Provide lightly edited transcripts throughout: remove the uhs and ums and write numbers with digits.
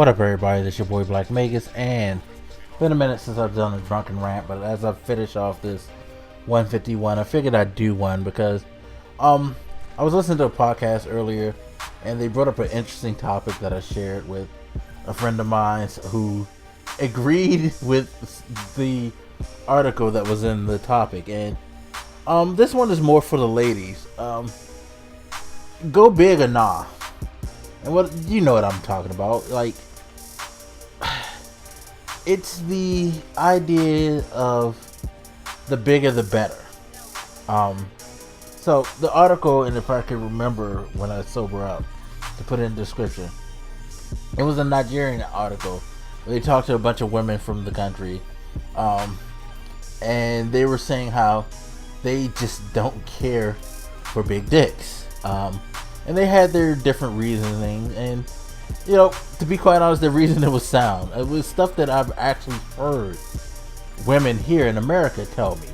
What up, everybody? This your boy Black Magus, and it's been a minute since I've done a drunken rant. But as I finish off this 151, I figured I'd do one because I was listening to a podcast earlier, and they brought up an interesting topic that I shared with a friend of mine who agreed with the article that was in the topic. And this one is more for the ladies. Go big or nah. And what you know what I'm talking about. Like, it's the idea of the bigger the better. So the article, and if I can remember when I sober up to put it in the description, it was a Nigerian article. They talked to a bunch of women from the country, and they were saying how they just don't care for big dicks. And they had their different reasoning, and you know, to be quite honest, their reasoning was sound. It was stuff that I've actually heard women here in America tell me,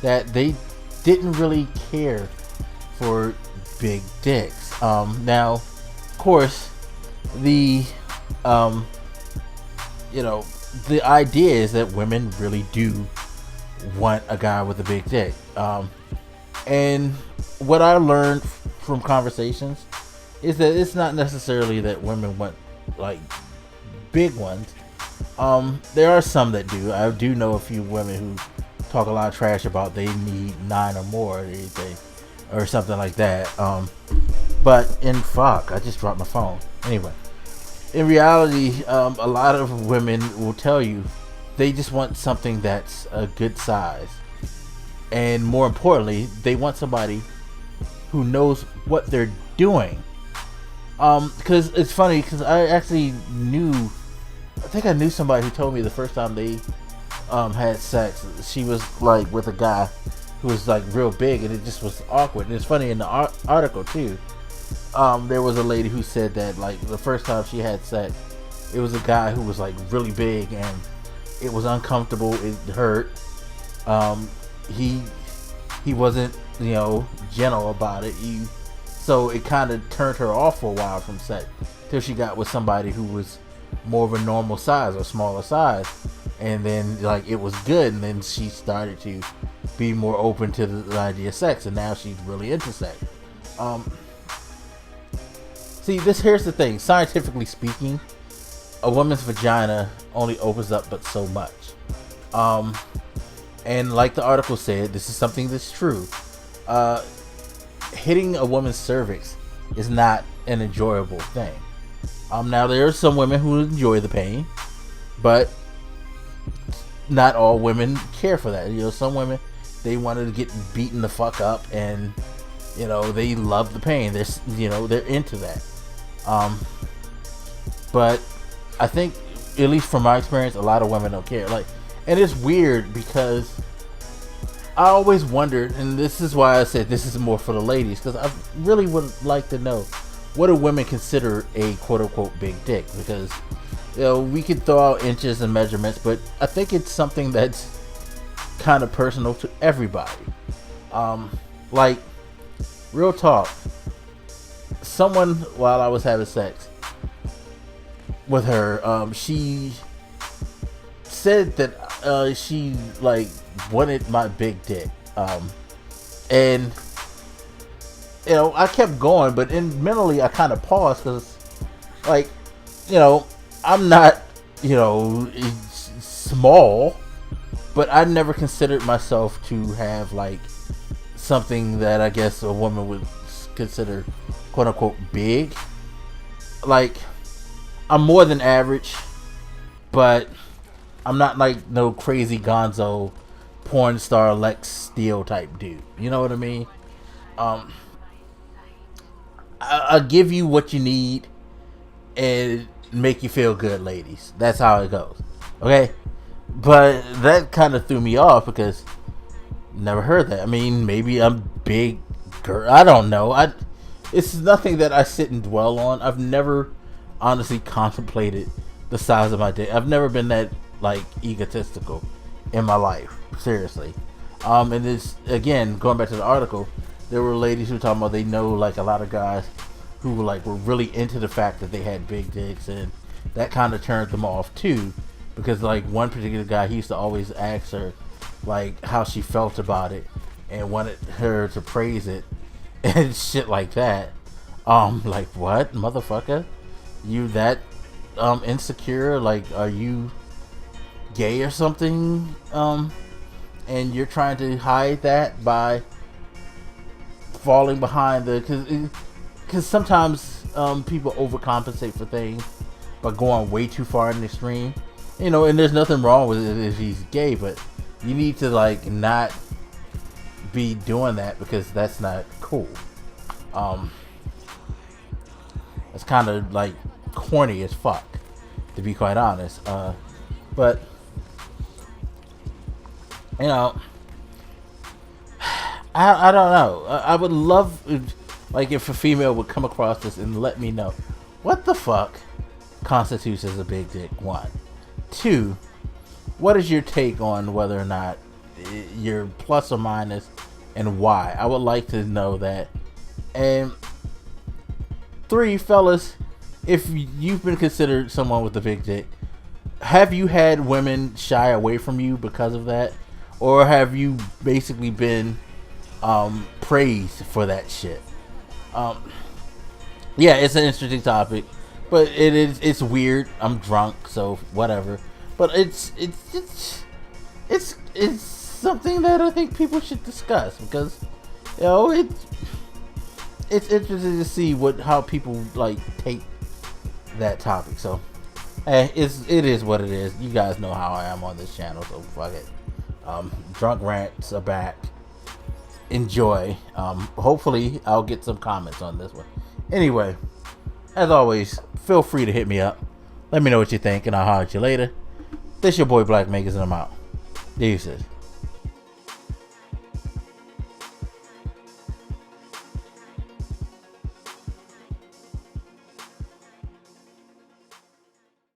that they didn't really care for big dicks. Now, of course, the the idea is that women really do want a guy with a big dick. And what I learned from conversations is that it's not necessarily that women want like big ones. There are some that do. I do know a few women who talk a lot of trash about they need 9 or more or anything or something like that. But I just dropped my phone. Anyway, in reality, a lot of women will tell you they just want something that's a good size, and more importantly, they want somebody who knows what they're doing. Because it's funny, because I think I knew somebody who told me the first time they had sex, she was like with a guy who was like real big, and it just was awkward. And it's funny, in the article too, there was a lady who said that like the first time she had sex, it was a guy who was like really big, and it was uncomfortable, it hurt. He wasn't, gentle about it. So it kind of turned her off for a while from sex, till she got with somebody who was more of a normal size or smaller size, and then like it was good, and then she started to be more open to the idea of sex, and now she's really into sex. Here's the thing. Scientifically speaking, a woman's vagina only opens up but so much. And like the article said, this is something that's true. Hitting a woman's cervix is not an enjoyable thing. Now there are some women who enjoy the pain, but not all women care for that. Some women, they wanted to get beaten the fuck up, and they love the pain. They're into that. But I think, at least from my experience, a lot of women don't care. And it's weird because I always wondered, and this is why I said this is more for the ladies, because I really would like to know, what do women consider a quote-unquote big dick? Because we could throw out inches and measurements, but I think it's something that's kind of personal to everybody. Like, real talk, someone, while I was having sex with her, she said that she like wanted my big dick, and I kept going, but mentally I kind of paused, because I'm not small, but I never considered myself to have like something that I guess a woman would consider quote unquote big. Like, I'm more than average, but I'm not like no crazy gonzo porn star Lex Steele type dude. You know what I mean? I'll give you what you need and make you feel good, ladies. That's how it goes. Okay? But that kind of threw me off, because never heard that. I mean, maybe I'm big girl. I don't know. It's nothing that I sit and dwell on. I've never honestly contemplated the size of my dick. I've never been that like egotistical in my life, seriously. And this, again, going back to the article, there were ladies who were talking about they know like a lot of guys who were really into the fact that they had big dicks, and that kind of turned them off too, because like one particular guy, he used to always ask her like how she felt about it and wanted her to praise it and shit like that. Like, what, motherfucker? You that insecure? Like, are you gay or something? And you're trying to hide that by falling behind the, because sometimes people overcompensate for things by going way too far in the extreme, you know. And there's nothing wrong with it if he's gay, but you need to like not be doing that, because that's not cool. It's kind of like corny as fuck, to be quite honest. But you know, I don't know. I would love if a female would come across this and let me know what the fuck constitutes as a big dick. 1, 2, what is your take on whether or not you're plus or minus, and why? I would like to know that. And 3, fellas, if you've been considered someone with a big dick, have you had women shy away from you because of that, or have you basically been praised for that shit? Yeah, it's an interesting topic, but it's weird. I'm drunk, so whatever. But it's something that I think people should discuss, because you know it's interesting to see how people like take that topic. So hey, it is what it is. You guys know how I am on this channel, so fuck it. Drunk rants are back. Enjoy. Hopefully I'll get some comments on this one. Anyway, as always, feel free to hit me up. Let me know what you think, and I'll holler at you later. This your boy Blak Magus, and I'm out. Deuces.